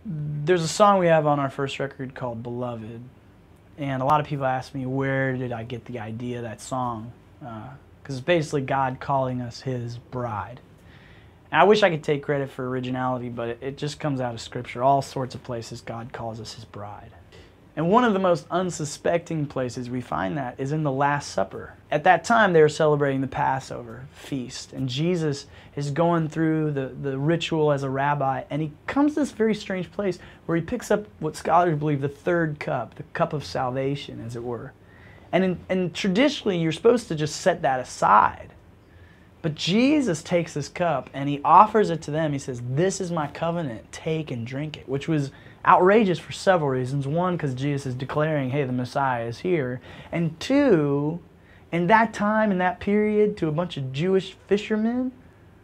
There's a song we have on our first record called Beloved, and a lot of people ask me, where did I get the idea of that song? Because it's basically God calling us His bride. And I wish I could take credit for originality, but it just comes out of Scripture. All sorts of places God calls us His bride. And one of the most unsuspecting places we find that is in the Last Supper. At that time, they were celebrating the Passover feast, and Jesus is going through the ritual as a rabbi, and he comes to this very strange place where he picks up what scholars believe the third cup, the cup of salvation, as it were. And traditionally, you're supposed to just set that aside. But Jesus takes this cup and he offers it to them. He says, "This is my covenant, take and drink it," which was outrageous for several reasons. One, because Jesus is declaring, hey, the Messiah is here. And two, in that time, in that period, to a bunch of Jewish fishermen,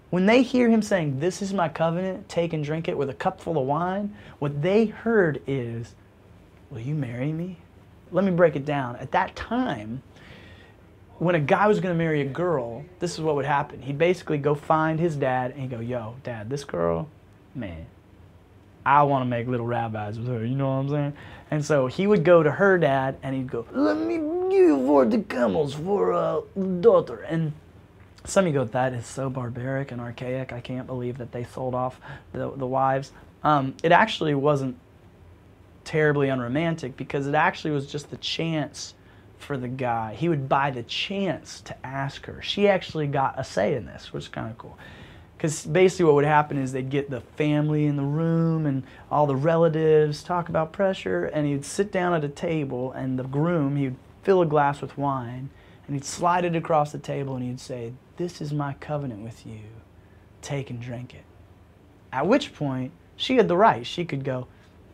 when they hear him saying, "This is my covenant, take and drink it," with a cup full of wine, what they heard is, "Will you marry me?" Let me break it down. At that time, when a guy was going to marry a girl, this is what would happen. He'd basically go find his dad and he'd go, "Yo, Dad, this girl, man, I want to make little rabbis with her," you know what I'm saying? And so he would go to her dad and he'd go, "Let me give 40 camels for a daughter." And some of you go, "That is so barbaric and archaic. I can't believe that they sold off the wives." It actually wasn't terribly unromantic, because it actually was just the chance for the guy. He would buy the chance to ask her. She actually got a say in this, which is kind of cool. Because basically what would happen is they'd get the family in the room and all the relatives talk about pressure, and he'd sit down at a table, and the groom, he'd fill a glass with wine, and he'd slide it across the table, and he'd say, "This is my covenant with you. Take and drink it." At which point, she had the right. She could go,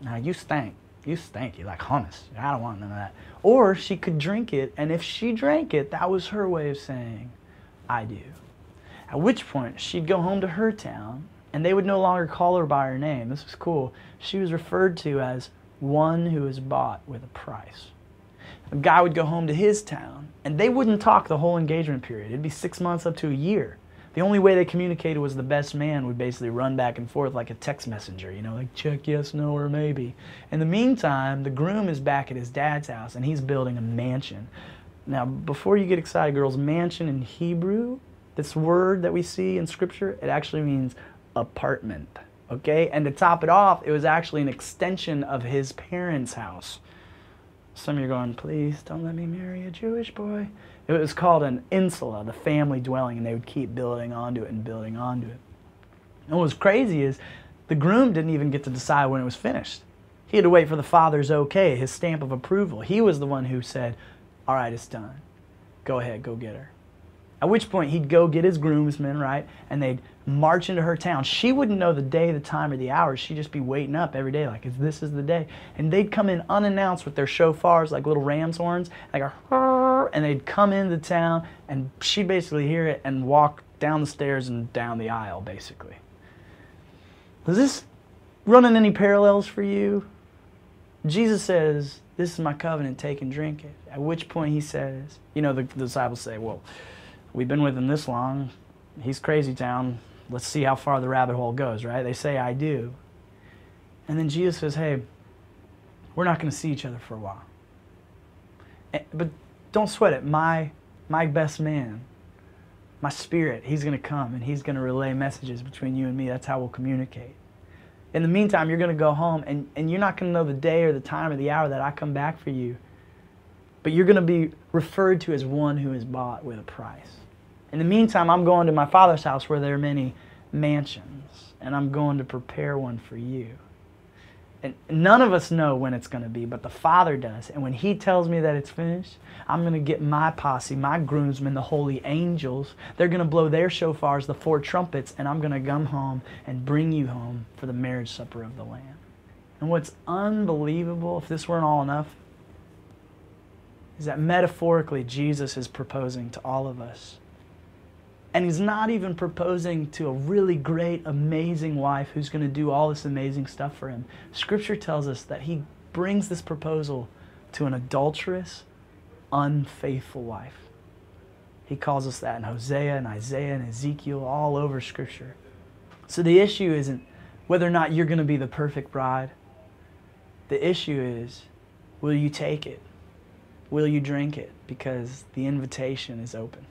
"Now you stink. You stink. You like hummus. I don't want none of that." Or she could drink it, and if she drank it, that was her way of saying, "I do." At which point, she'd go home to her town, and they would no longer call her by her name. This was cool. She was referred to as one who is bought with a price. A guy would go home to his town, and they wouldn't talk the whole engagement period. It'd be 6 months up to a year. The only way they communicated was the best man would basically run back and forth like a text messenger, you know, like check yes, no, or maybe. In the meantime, the groom is back at his dad's house, and he's building a mansion. Now, before you get excited, girls, mansion in Hebrew, this word that we see in Scripture, it actually means apartment, okay? And to top it off, it was actually an extension of his parents' house. Some of you are going, "Please don't let me marry a Jewish boy." It was called an insula, the family dwelling, and they would keep building onto it and building onto it. And what was crazy is the groom didn't even get to decide when it was finished. He had to wait for the father's okay, his stamp of approval. He was the one who said, "All right, it's done. Go ahead, go get her." At which point he'd go get his groomsmen, right, and they'd march into her town. She wouldn't know the day, the time, or the hour. She'd just be waiting up every day, like, this is the day. And they'd come in unannounced with their shofars, like little ram's horns, like and they'd come into town, and she'd basically hear it and walk down the stairs and down the aisle, basically. Was this running any parallels for you? Jesus says, "This is my covenant, take and drink it." At which point he says, you know, the disciples say, "Well, we've been with him this long. He's crazy town. Let's see how far the rabbit hole goes," right? They say, "I do." And then Jesus says, "Hey, we're not going to see each other for a while. But don't sweat it. My best man, my spirit, he's going to come and he's going to relay messages between you and me. That's how we'll communicate. In the meantime, you're going to go home and you're not going to know the day or the time or the hour that I come back for you. But you're going to be referred to as one who is bought with a price. In the meantime, I'm going to my Father's house where there are many mansions, and I'm going to prepare one for you." And none of us know when it's going to be, but the Father does. And when He tells me that it's finished, I'm going to get my posse, my groomsmen, the holy angels. They're going to blow their shofars, the 4 trumpets, and I'm going to come home and bring you home for the marriage supper of the Lamb. And what's unbelievable, if this weren't all enough, is that metaphorically Jesus is proposing to all of us. And He's not even proposing to a really great, amazing wife who's going to do all this amazing stuff for Him. Scripture tells us that He brings this proposal to an adulterous, unfaithful wife. He calls us that in Hosea and Isaiah and Ezekiel, all over Scripture. So the issue isn't whether or not you're going to be the perfect bride. The issue is, will you take it? Will you drink it? Because the invitation is open.